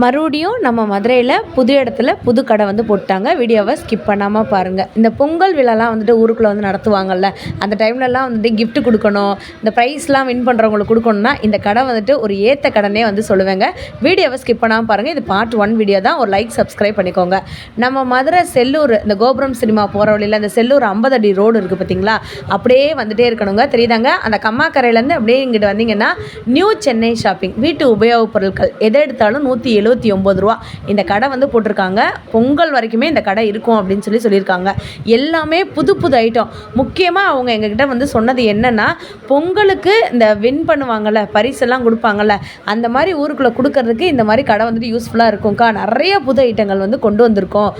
மறுபடியும் நம்ம மதுரையில் புது இடத்துல புது கடை வந்து போட்டாங்க. வீடியோவை ஸ்கிப் பண்ணாமல் பாருங்கள். இந்த பொங்கல் விழாலாம் வந்துட்டு ஊருக்குள்ளே வந்து நடத்துவாங்கல்ல, அந்த டைம்லலாம் வந்துட்டு கிஃப்ட் கொடுக்கணும், இந்த ப்ரைஸ்லாம் வின் பண்ணுறவங்களுக்கு கொடுக்கணுன்னா இந்த கடை வந்துட்டு ஒரு ஏற்ற கடனே வந்து சொல்லுவேங்க. வீடியோவை ஸ்கிப் பண்ணாமல் பாருங்கள். இது பார்ட் 1 வீடியோ தான். ஒரு லைக் சப்ஸ்கிரைப் பண்ணிக்கோங்க. நம்ம மதுரை செல்லூர் இந்த கோபுரம் சினிமா போகிற வழியில் இந்த செல்லூர் 50 அடி ரோடு இருக்குது பார்த்தீங்களா, அப்படியே வந்துட்டே இருக்கணுங்க. தெரியுதாங்க, அந்த கம்மாக்கரையிலேருந்து அப்படியே இங்கிட்டு வந்தீங்கன்னா நியூ சென்னை ஷாப்பிங் வீட்டு உபயோகப் பொருட்கள் எதை எடுத்தாலும் 179 ரூபா இந்த கடை வந்து போட்டிருக்காங்க. பொங்கல் வரைக்குமே இந்த கடை இருக்கும் அப்படின்னு சொல்லியிருக்காங்க. எல்லாமே புது புது ஐட்டம். முக்கியமாக அவங்க எங்ககிட்ட வந்து சொன்னது என்னென்னா, பொங்கலுக்கு இந்த வின் பண்ணுவாங்கள்ல, பரிசெல்லாம் கொடுப்பாங்கள்ல, அந்த மாதிரி ஊருக்குள்ளே கொடுக்கறதுக்கு இந்த மாதிரி கடை வந்துட்டு யூஸ்ஃபுல்லாக இருக்கும்க்கா. நிறைய புது ஐட்டங்கள் வந்து கொண்டு வந்திருக்கோம்.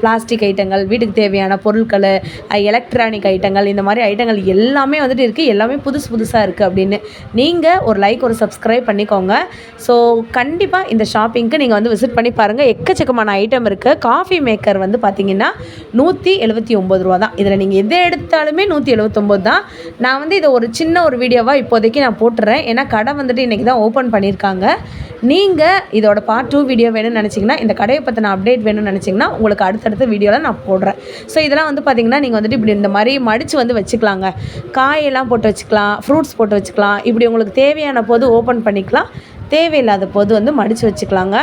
பிளாஸ்டிக் ஐட்டங்கள், வீட்டுக்கு தேவையான பொருட்கள், எலக்ட்ரானிக் ஐட்டங்கள், இந்த மாதிரி ஐட்டங்கள் எல்லாமே வந்துட்டு இருக்குது. எல்லாமே புதுசாக இருக்குது அப்படின்னு நீங்கள் ஒரு லைக் ஒரு சப்ஸ்கிரைப் பண்ணிக்கோங்க. ஸோ கண்டிப்பாக இந்த ஷாப்பிங்க்கு நீங்கள் வந்து விசிட் பண்ணி பாருங்கள். எக்கச்சக்கமான ஐட்டம் இருக்குது. காஃபி மேக்கர் வந்து பார்த்திங்கன்னா 179 ரூபா தான். இதில் நீங்கள் எதை எடுத்தாலுமே 179 தான். நான் வந்து இதை ஒரு சின்ன ஒரு வீடியோவாக இப்போதைக்கு நான் போட்டுறேன். ஏன்னா கடை வந்துட்டு இன்றைக்கி தான் ஓப்பன் பண்ணியிருக்காங்க. நீங்கள் இதோட பார்ட் 2 வீடியோ வேணும்னு நினச்சிங்கன்னா, இந்த கடையை பற்றின அப்டேட் வேணும்னு நினச்சிங்கன்னா உங்களுக்கு அடுத்தடுத்த வீடியோவில் நான் போடுறேன். ஸோ இதெல்லாம் வந்து பார்த்திங்கன்னா நீங்கள் வந்துட்டு இப்படி இந்த மாதிரி மடித்து வந்து வச்சுக்கலாங்க. காயெல்லாம் போட்டு வச்சுக்கலாம், ஃப்ரூட்ஸ் போட்டு வச்சுக்கலாம். இப்படி உங்களுக்கு தேவையான போது ஓப்பன் பண்ணிக்கலாம், தேவையில்லாத போது வந்து மடித்து வச்சுக்கலாங்க.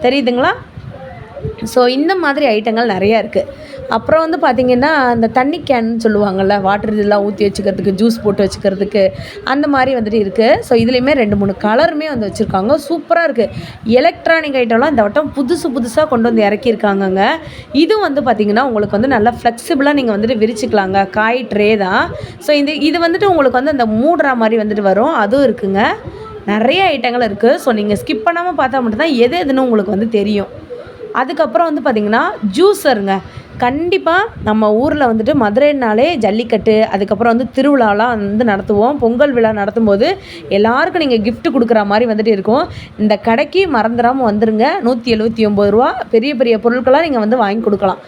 தெரியுதுங்களா? ஸோ இந்த மாதிரி ஐட்டங்கள் நிறையா இருக்குது. அப்புறம் வந்து பார்த்திங்கன்னா, அந்த தண்ணி கேன்னு சொல்லுவாங்கள்ல, வாட்டர் இதெல்லாம் ஊற்றி வச்சுக்கிறதுக்கு, ஜூஸ் போட்டு வச்சுக்கிறதுக்கு, அந்த மாதிரி வந்துட்டு இருக்குது. ஸோ இதுலேயுமே 2-3 கலருமே வந்து வச்சுருக்காங்க. சூப்பராக இருக்குது. எலக்ட்ரானிக் ஐட்டம்லாம் இந்த வட்டம் புதுசாக கொண்டு வந்து இறக்கியிருக்காங்கங்க. இது வந்து பார்த்திங்கன்னா உங்களுக்கு வந்து நல்லா ஃப்ளெக்சிபிளாக நீங்கள் வந்துட்டு விரிச்சிக்கலாங்க. காய் ட்ரே தான். ஸோ இது வந்துட்டு உங்களுக்கு வந்து அந்த மூடுற மாதிரி வந்துட்டு வரும். அதுவும் இருக்குங்க. நிறைய ஐட்டங்கள் இருக்குது. ஸோ நீங்கள் ஸ்கிப் பண்ணாமல் பார்த்தா மட்டும்தான் எதுன்னு உங்களுக்கு வந்து தெரியும். அதுக்கப்புறம் வந்து பார்த்திங்கன்னா ஜூஸருங்க. கண்டிப்பாக நம்ம ஊரில் வந்துட்டு மதுரைனாலே ஜல்லிக்கட்டு, அதுக்கப்புறம் வந்து திருவிழாலாம் வந்து நடத்துவோம். பொங்கல் விழா நடத்தும் போது எல்லாருக்கும் நீங்கள் கிஃப்ட் கொடுக்குற மாதிரி வந்துட்டு இருக்கும். இந்த கடைக்கு மறந்துடாமல் வந்துடுங்க. 179 ரூபா. பெரிய பொருட்களாக நீங்கள் வந்து வாங்கி கொடுக்கலாம்.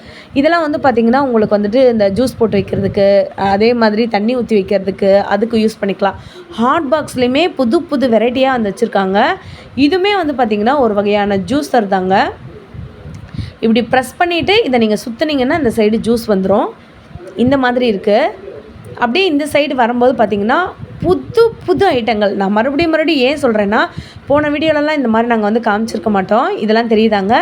இதெல்லாம் வந்து பார்த்திங்கன்னா உங்களுக்கு வந்துட்டு இந்த ஜூஸ் போட்டு வைக்கிறதுக்கு, அதே மாதிரி தண்ணி ஊற்றி வைக்கிறதுக்கு, அதுக்கு யூஸ் பண்ணிக்கலாம். ஹாட் பாக்ஸ்லேயுமே புது வெரைட்டியாக வந்து வச்சுருக்காங்க. இதுவுமே வந்து பார்த்திங்கன்னா ஒரு வகையான ஜூஸர் தாங்க. இப்படி ப்ரெஸ் பண்ணிவிட்டு இதை நீங்கள் சுற்றுனீங்கன்னா இந்த சைடு ஜூஸ் வந்துடும். இந்த மாதிரி இருக்குது. அப்படியே இந்த சைடு வரும்போது பார்த்திங்கன்னா புது ஐட்டங்கள். நான் மறுபடியும் ஏன் சொல்கிறேன்னா, போன வீடியோலலாம் இந்த மாதிரி நாங்கள் வந்து காமிச்சிருக்க மாட்டோம். இதெல்லாம் தெரியுதாங்க,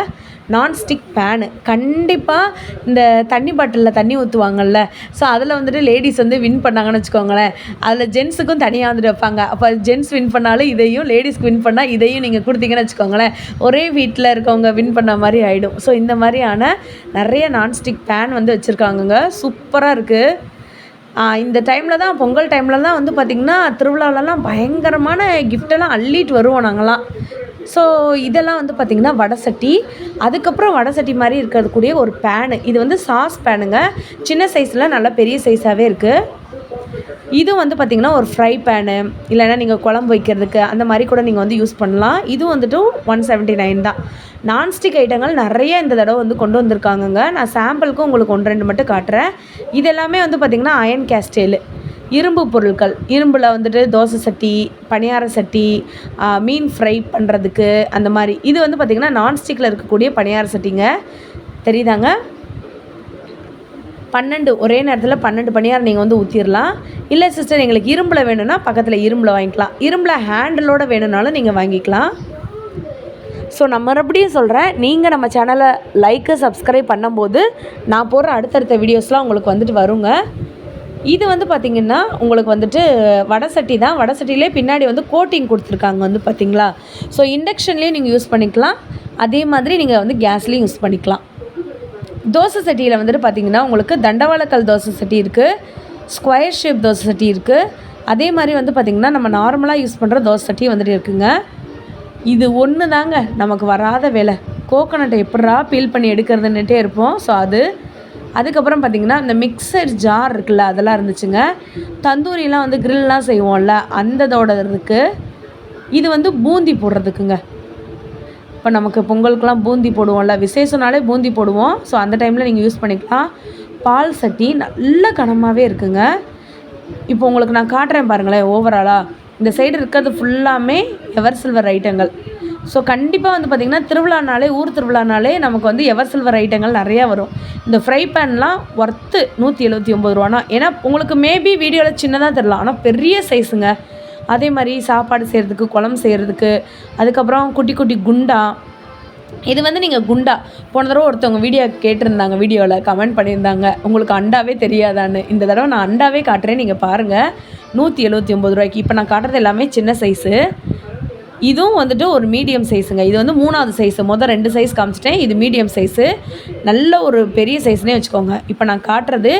நான்ஸ்டிக் பேனு. கண்டிப்பாக இந்த தண்ணி பாட்டிலில் தண்ணி ஊற்றுவாங்கள்ல, ஸோ அதில் வந்துட்டு லேடிஸ் வந்து வின் பண்ணாங்கன்னு வச்சுக்கோங்களேன். அதில் ஜென்ஸுக்கும் தனியாக வந்துட்டு வைப்பாங்க. அப்போ ஜென்ஸ் வின் பண்ணாலும் இதையும், லேடிஸ்க்கு வின் பண்ணால் இதையும் நீங்கள் கொடுத்தீங்கன்னு வச்சுக்கோங்களேன், ஒரே வீட்டில் இருக்கவங்க வின் பண்ண மாதிரி ஆகிடும். ஸோ இந்த மாதிரியான நிறைய நான்ஸ்டிக் பேன் வந்து வச்சுருக்காங்கங்க. சூப்பராக இருக்குது. இந்த டைமில் தான், பொங்கல் டைமில் தான் வந்து பார்த்திங்கன்னா திருவிழாவிலலாம் பயங்கரமான கிஃப்டெல்லாம் அள்ளிட்டு வருவோம் நாங்கள்லாம். ஸோ இதெல்லாம் வந்து பார்த்திங்கன்னா வடை சட்டி. அதுக்கப்புறம் வடை சட்டி மாதிரி இருக்கக்கூடிய ஒரு பேனு. இது வந்து சாஸ் பேனுங்க. சின்ன சைஸில் நல்லா பெரிய சைஸாகவே இருக்குது. இது வந்து பார்த்திங்கன்னா ஒரு ஃப்ரை பேனு, இல்லைன்னா நீங்கள் குழம்பு வைக்கிறதுக்கு அந்த மாதிரி கூட நீங்கள் வந்து யூஸ் பண்ணலாம். இது வந்துட்டு 179 தான். நான்ஸ்டிக் ஐட்டங்கள் நிறைய இந்த தடவை வந்து கொண்டு வந்திருக்காங்கங்க. நான் சாம்பிளுக்கும் உங்களுக்கு 1-2 மட்டும் காட்டுறேன். இது எல்லாமே வந்து பார்த்திங்கன்னா அயன் கேஸ்டேலு, இரும்பு பொருட்கள். இரும்பில் வந்துட்டு தோசை சட்டி, பணியார சட்டி, மீன் ஃப்ரை பண்ணுறதுக்கு அந்த மாதிரி. இது வந்து பார்த்திங்கன்னா நான்ஸ்டிக்கில் இருக்கக்கூடிய பணியார சட்டிங்க. தெரியுதாங்க? 12 ஒரே நேரத்தில் 12 பணியாரம் நீங்கள் வந்து ஊற்றிடலாம். இல்லை சிஸ்டர் எங்களுக்கு இரும்பில் வேணும்னா பக்கத்தில் இரும்பில் வாங்கிக்கலாம். இரும்பில் ஹேண்டிலோடு வேணும்னாலும் நீங்கள் வாங்கிக்கலாம். ஸோ நான் மறுபடியும் சொல்கிறேன், நீங்கள் நம்ம சேனலை லைக்கு சப்ஸ்கிரைப் பண்ணும்போது நான் போடுற அடுத்தடுத்த வீடியோஸ்லாம் உங்களுக்கு வந்துட்டு வருங்க. இது வந்து பார்த்திங்கன்னா உங்களுக்கு வந்துட்டு வடை சட்டி தான். வடை சட்டிலே பின்னாடி வந்து கோட்டிங் கொடுத்துருக்காங்க வந்து பார்த்திங்களா. ஸோ இண்டக்ஷன்லேயும் நீங்கள் யூஸ் பண்ணிக்கலாம், அதே மாதிரி நீங்கள் வந்து கேஸ்லேயும் யூஸ் பண்ணிக்கலாம். தோசை சட்டியில் வந்துட்டு பார்த்திங்கன்னா உங்களுக்கு தண்டவாளக்கல் தோசை சட்டி இருக்குது, ஸ்கொயர் ஷேப் தோசை சட்டி இருக்குது. அதே மாதிரி வந்து பார்த்திங்கன்னா நம்ம நார்மலாக யூஸ் பண்ணுற தோசை சட்டி வந்துட்டு இருக்குங்க. இது ஒன்று தாங்க நமக்கு வராத வேலை. கோகோனட்டை எப்படா பீல் பண்ணி எடுக்கிறதுன்னுட்டே இருப்போம். ஸோ அதுக்கப்புறம் பார்த்திங்கன்னா இந்த மிக்சர் ஜார் இருக்குல்ல, அதெல்லாம் இருந்துச்சுங்க. தந்தூரிலாம் வந்து கிரில்லாம் செய்வோம்ல, அந்ததோட இருக்குது. இது வந்து பூந்தி போடுறதுக்குங்க. இப்போ நமக்கு பொங்கலுக்கெலாம் பூந்தி போடுவோம்ல, விசேஷனாலே பூந்தி போடுவோம். ஸோ அந்த டைமில் நீங்கள் யூஸ் பண்ணிக்கலாம். பால் சட்டி நல்ல கனமாகவே இருக்குங்க. இப்போ உங்களுக்கு நான் காட்டுறேன் பாருங்களேன். ஓவராலாக இந்த சைடு இருக்கிறது ஃபுல்லாமே எவர் சில்வர் ஐட்டங்கள். ஸோ கண்டிப்பாக வந்து பார்த்திங்கன்னா திருவிழானாலே ஊர் திருவிழானாலே நமக்கு வந்து எவர் சில்வர் ஐட்டங்கள் நிறையா வரும். இந்த ஃப்ரை பேன்லாம் ஒர்த்து 179 ரூபானா. ஏன்னா உங்களுக்கு மேபி வீடியோவில் சின்னதாக தெரியலாம், ஆனால் பெரிய சைஸுங்க. அதே மாதிரி சாப்பாடு செய்கிறதுக்கு, குழம்பு செய்கிறதுக்கு, அதுக்கப்புறம் குட்டி குட்டி குண்டா. இது வந்து நீங்கள் குண்டா போன தடவை ஒருத்தவங்க வீடியோ கேட்டிருந்தாங்க, வீடியோவில் கமெண்ட் பண்ணியிருந்தாங்க, உங்களுக்கு அண்டாவே தெரியாதான்னு. இந்த தடவை நான் அண்டாவே காட்டுறேன், நீங்கள் பாருங்கள். 179 ரூபாய்க்கு. இப்போ நான் காட்டுறது எல்லாமே சின்ன சைஸு. இதுவும் வந்துட்டு ஒரு மீடியம் சைஸுங்க. இது வந்து 3வது சைஸு. மொதல் 2 சைஸ் காமிச்சிட்டேன், இது மீடியம் சைஸு. நல்ல ஒரு பெரிய சைஸ்னே வச்சுக்கோங்க. இப்போ நான் காட்டுறது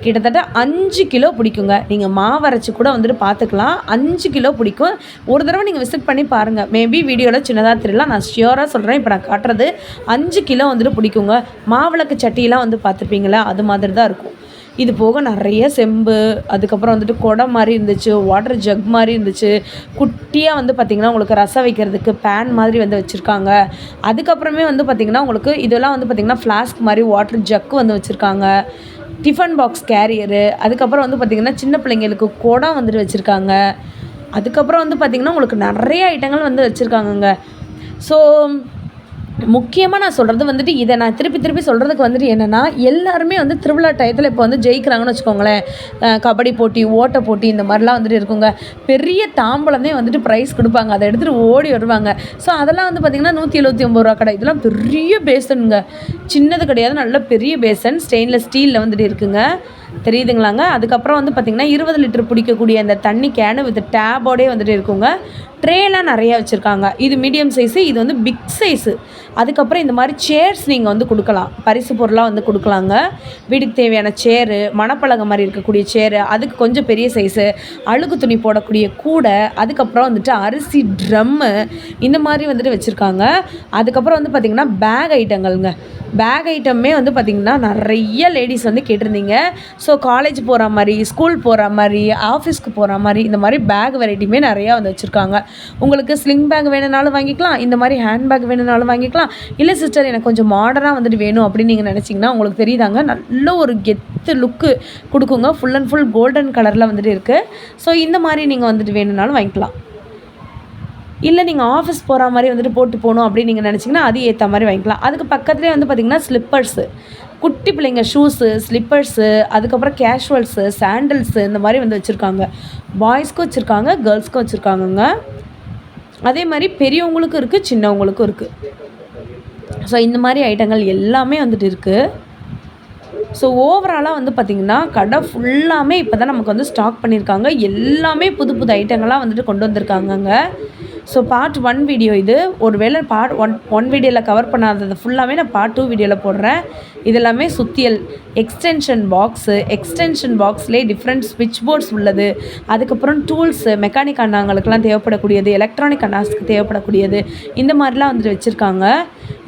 கிட்டத்தட்ட 5 கிலோ பிடிக்குங்க. நீங்கள் மாவரைச்சி கூட வந்துட்டு பார்த்துக்கலாம். 5 கிலோ பிடிக்கும். ஒரு தடவை நீங்கள் விசிட் பண்ணி பாருங்கள். மேபி வீடியோவில் சின்னதாக தெரியல, நான் ஷியோராக சொல்கிறேன். இப்போ நான் காட்டுறது 5 கிலோ வந்துட்டு பிடிக்குங்க. மாவிளக்கு சட்டியெலாம் வந்து பார்த்துருப்பீங்களா, அது மாதிரி தான் இருக்கும். இது போக நிறைய செம்பு, அதுக்கப்புறம் வந்துட்டு குடம் மாதிரி இருந்துச்சு, வாட்டர் ஜக் மாதிரி இருந்துச்சு. குட்டியாக வந்து பார்த்திங்கன்னா உங்களுக்கு ரசம் வைக்கிறதுக்கு பேன் மாதிரி வந்து வச்சுருக்காங்க. அதுக்கப்புறமே வந்து பார்த்திங்கன்னா உங்களுக்கு இதெல்லாம் வந்து பார்த்திங்கன்னா ஃப்ளாஸ்க் மாதிரி வாட்டர் ஜக்கு வந்து வச்சுருக்காங்க. டிஃபன் பாக்ஸ் கேரியரு, அதுக்கப்புறம் வந்து பார்த்திங்கன்னா சின்ன பிள்ளைங்களுக்கு குடம் வந்துட்டு வச்சுருக்காங்க. அதுக்கப்புறம் வந்து பார்த்திங்கன்னா உங்களுக்கு நிறைய ஐட்டங்கள் வந்து வச்சுருக்காங்கங்க. ஸோ முக்கியமாக நான் சொல்கிறது வந்துட்டு, இதை நான் திருப்பி சொல்கிறதுக்கு வந்துட்டு என்னென்னா, எல்லாருமே வந்து திருவிழா டயத்தில் இப்போ வந்து ஜெயிக்கிறாங்கன்னு வச்சுக்கோங்களேன். கபடி போட்டி, ஓட்ட போட்டி, இந்த மாதிரிலாம் வந்துட்டு இருக்குங்க. பெரிய தாம்பலமே வந்துட்டு ப்ரைஸ் கொடுப்பாங்க, அதை எடுத்துகிட்டு ஓடி வருவாங்க. ஸோ அதெல்லாம் வந்து பார்த்திங்கன்னா 179 ரூபா கடை. இதெல்லாம் பெரிய பேசனுங்க, சின்னது கிடையாது, நல்ல பெரிய பேசன், ஸ்டெயின்லெஸ் ஸ்டீலில் வந்துட்டு இருக்குங்க. தெரியுதுங்களாங்க. அதுக்கப்புறம் வந்து பார்த்திங்கன்னா 20 லிட்டர் பிடிக்கக்கூடிய அந்த தண்ணி கேனு வித் டேபோடே வந்துட்டு இருக்குங்க. ட்ரேலாம் நிறையா வச்சுருக்காங்க. இது மீடியம் சைஸு, இது வந்து பிக் சைஸு. அதுக்கப்புறம் இந்த மாதிரி சேர்ஸ் நீங்கள் வந்து கொடுக்கலாம், பரிசு பொருளாக வந்து கொடுக்கலாங்க. வீட்டுக்கு தேவையான சேரு, மணப்பலகை மாதிரி இருக்கக்கூடிய சேரு, அதுக்கு கொஞ்சம் பெரிய சைஸு, அழுகு துணி போடக்கூடிய கூடை, அதுக்கப்புறம் வந்துட்டு அரிசி ட்ரம்மு, இந்த மாதிரி வந்துட்டு வச்சுருக்காங்க. அதுக்கப்புறம் வந்து பார்த்திங்கன்னா பேக் ஐட்டங்கள்ங்க. பேக் ஐட்டமே வந்து பார்த்திங்கன்னா நிறைய லேடிஸ் வந்து கேட்டிருந்தீங்க. ஸோ காலேஜ் போகிற மாதிரி, ஸ்கூல் போகிற மாதிரி, ஆஃபீஸ்க்கு போகிற மாதிரி, இந்த மாதிரி பேக் வெரைட்டியுமே நிறையா வந்து வச்சுருக்காங்க. உங்களுக்கு ஸ்லிங் பேக் வேணுனாலும் வாங்கிக்கலாம், இந்த மாதிரி ஹேண்ட் பேக் வேணுனாலும் வாங்கிக்கலாம். இல்லை சிஸ்டர் எனக்கு கொஞ்சம் மாடர்னாக வந்துட்டு வேணும் அப்படின்னு நீங்கள் நினச்சிங்கன்னா, உங்களுக்கு தெரியுதாங்க, நல்ல ஒரு கெத்து லுக்கு கொடுக்குங்க. ஃபுல் அண்ட் ஃபுல் கோல்டன் கலரில் வந்துட்டு இருக்குது. ஸோ இந்த மாதிரி நீங்கள் வந்துட்டு வேணுனாலும் வாங்கிக்கலாம். இல்லை நீங்கள் ஆஃபீஸ் போகிற மாதிரி வந்துட்டு போட்டு போகணும் அப்படின்னு நீங்கள் நினச்சிங்கன்னா அது ஏற்ற மாதிரி வாங்கிக்கலாம். அதுக்கு பக்கத்துலேயே வந்து பார்த்திங்கன்னா ஸ்லிப்பர்ஸு, குட்டி பிள்ளைங்க ஷூஸு, ஸ்லிப்பர்ஸு, அதுக்கப்புறம் கேஷுவல்ஸு, சாண்டல்ஸு, இந்த மாதிரி வந்து வச்சுருக்காங்க. பாய்ஸ்க்கும் வச்சுருக்காங்க, கேர்ள்ஸ்க்கும் வச்சுருக்காங்கங்க. அதே மாதிரி பெரியவங்களுக்கும் இருக்குது, சின்னவங்களுக்கும் இருக்குது. ஸோ இந்த மாதிரி ஐட்டங்கள் எல்லாமே வந்துட்டு இருக்குது. ஸோ ஓவராலாக வந்து பார்த்திங்கன்னா கடை ஃபுல்லாமே இப்போ தான் நமக்கு வந்து ஸ்டாக் பண்ணியிருக்காங்க. எல்லாமே புது புது ஐட்டங்களாக வந்துட்டு கொண்டு வந்திருக்காங்கங்க. ஸோ பார்ட் 1 வீடியோ இது. ஒரு வேளை பார்ட் ஒன் வீடியோவில் கவர் பண்ணாதது ஃபுல்லாகவே நான் பார்ட் 2 வீடியோவில் போடுறேன். இதெல்லாமே சுத்தியல், எக்ஸ்டென்ஷன் பாக்ஸ்லேயே டிஃப்ரெண்ட் ஸ்விட்ச் போர்ட்ஸ் உள்ளது. அதுக்கப்புறம் டூல்ஸு, மெக்கானிக் அண்ணாங்களுக்கெல்லாம் தேவைப்படக்கூடியது, எலக்ட்ரானிக் அண்ணாஸ்க்கு தேவைப்படக்கூடியது, இந்த மாதிரிலாம் வந்துட்டு வச்சுருக்காங்க.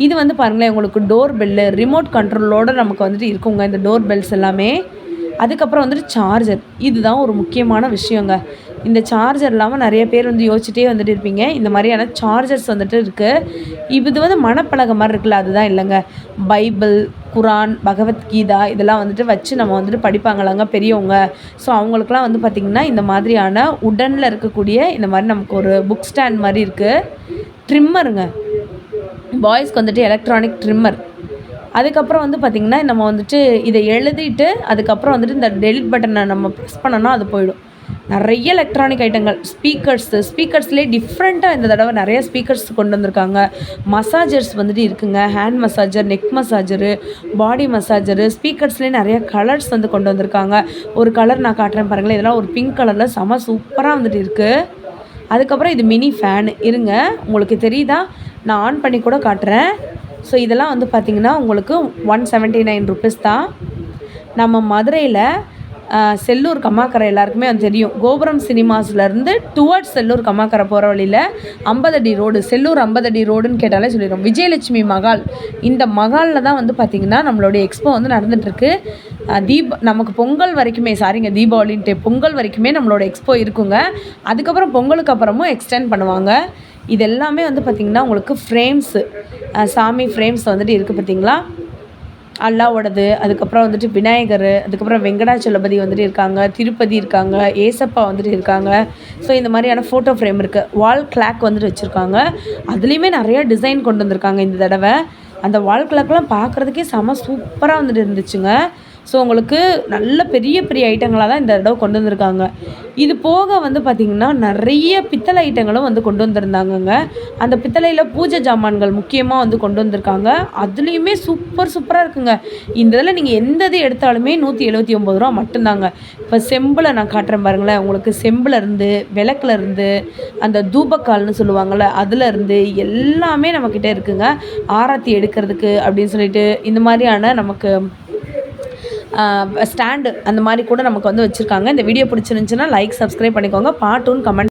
இது வந்து பாருங்களேன், உங்களுக்கு டோர் பெல்லு, ரிமோட் கண்ட்ரோலோடு நமக்கு வந்துட்டு இருக்குங்க இந்த டோர் பெல்ஸ் எல்லாமே. அதுக்கப்புறம் வந்துட்டு சார்ஜர், இதுதான் ஒரு முக்கியமான விஷயங்க. இந்த சார்ஜர் இல்லாமல் நிறைய பேர் வந்து யோசிச்சுட்டே வந்துட்டு இருப்பீங்க. இந்த மாதிரியான சார்ஜர்ஸ் வந்துட்டு இருக்குது. இது வந்து மணப்பலகை மாதிரி இருக்குல்ல, அதுதான் இல்லைங்க. பைபிள், குரான், பகவத்கீதா இதெல்லாம் வந்துட்டு வச்சு நம்ம வந்துட்டு படிப்பாங்களாங்க பெரியவங்க. ஸோ அவங்களுக்குலாம் வந்து பார்த்திங்கன்னா இந்த மாதிரியான உடனில் இருக்கக்கூடிய இந்த மாதிரி நமக்கு ஒரு புக் ஸ்டாண்ட் மாதிரி இருக்குது. ட்ரிம்மருங்க, பாய்ஸ்க்கு வந்துட்டு எலக்ட்ரானிக் ட்ரிம்மர். அதுக்கப்புறம் வந்து பார்த்திங்கன்னா நம்ம வந்துட்டு இதை எழுதிட்டு அதுக்கப்புறம் வந்துட்டு இந்த டெலிட் பட்டனை நம்ம ப்ரெஸ் பண்ணோன்னா அது போயிடும். நிறைய எலக்ட்ரானிக் ஐட்டங்கள், ஸ்பீக்கர்ஸ்லேயே டிஃப்ரெண்ட்டாக இந்த தடவை நிறைய ஸ்பீக்கர்ஸ் கொண்டு வந்திருக்காங்க. மசாஜர்ஸ் வந்துட்டு இருக்குங்க, ஹேண்ட் மசாஜர், நெக் மசாஜரு, பாடி மசாஜரு. ஸ்பீக்கர்ஸ்லேயே நிறைய கலர்ஸ் வந்து கொண்டு வந்திருக்காங்க. ஒரு கலர் நான் காட்டுறேன் பாருங்களேன், இதெல்லாம் ஒரு பிங்க் கலரில் செம சூப்பராக வந்துட்டு இருக்குது. அதுக்கப்புறம் இது மினி ஃபேனு, இருங்க உங்களுக்கு தெரியுதா, நான் ஆன் பண்ணி கூட காட்டுறேன். ஸோ இதெல்லாம் வந்து பார்த்திங்கன்னா உங்களுக்கு 179 ருபீஸ் தான். நம்ம மதுரையில் செல்லூர் கம்மாக்கரை எல்லாருக்குமே அது தெரியும். கோபுரம் சினிமாஸ்லேருந்து டுவர்ட்ஸ் செல்லூர் கம்மாக்கரை போகிற வழியில் 50 அடி ரோடு, செல்லூர் 50 அடி ரோடுன்னு கேட்டாலே சொல்லிடுறோம். விஜயலட்சுமி மகால், இந்த மகாலில் தான் வந்து பார்த்திங்கன்னா நம்மளுடைய எக்ஸ்போ வந்து நடந்துகிட்ருக்கு. நமக்கு பொங்கல் வரைக்குமே, தீபாவளின்ட்டு பொங்கல் வரைக்குமே நம்மளோட எக்ஸ்போ இருக்குங்க. அதுக்கப்புறம் பொங்கலுக்கு அப்புறமும் எக்ஸ்டெண்ட் பண்ணுவாங்க. இது எல்லாமே வந்து பார்த்திங்கன்னா உங்களுக்கு ஃப்ரேம்ஸு, சாமி ஃப்ரேம்ஸ் வந்துட்டு இருக்குது பார்த்திங்களா. அல்லாவோடது, அதுக்கப்புறம் வந்துட்டு விநாயகர், அதுக்கப்புறம் வெங்கடாச்சலபதி வந்துட்டு இருக்காங்க, திருப்பதி இருக்காங்க, ஏசப்பா வந்துட்டு இருக்காங்க. ஸோ இந்த மாதிரியான ஃபோட்டோ ஃப்ரேம் இருக்குது. வால் கிளாக் வந்துட்டு வச்சுருக்காங்க. அதுலேயுமே நிறைய டிசைன் கொண்டு வந்திருக்காங்க இந்த தடவை. அந்த வால் கிளாக்லாம் பார்க்குறதுக்கே செம சூப்பராக வந்துட்டு இருந்துச்சுங்க. ஸோ உங்களுக்கு நல்ல பெரிய பெரிய ஐட்டங்களாக தான் இந்த தடவை கொண்டு வந்திருக்காங்க. இது போக வந்து பார்த்திங்கன்னா நிறைய பித்தளை ஐட்டங்களும் வந்து கொண்டு வந்திருந்தாங்கங்க. அந்த பித்தளையில் பூஜை ஜாமான்கள் முக்கியமாக வந்து கொண்டு வந்திருக்காங்க. அதுலேயுமே சூப்பராக இருக்குங்க. இந்த இதில் நீங்கள் எந்த இது எடுத்தாலுமே 179 ரூபா மட்டும்தாங்க. இப்போ செம்பில் நான் காட்டுறேன் பாருங்களேன். உங்களுக்கு செம்பில் இருந்து, விளக்குல இருந்து, அந்த தூபக்கால்னு சொல்லுவாங்கள்ல, அதில் இருந்து எல்லாமே நம்மக்கிட்ட இருக்குங்க. ஆராத்தி எடுக்கிறதுக்கு அப்படின்னு சொல்லிட்டு இந்த மாதிரியான நமக்கு ஸ்டாண்டு அந்த மாதிரி கூட நமக்கு வந்து வச்சுருக்காங்க. இந்த வீடியோ பிடிச்சிருந்துச்சுன்னா லைக், சப்ஸ்கிரைப் பண்ணிக்கோங்க. Part 1 comment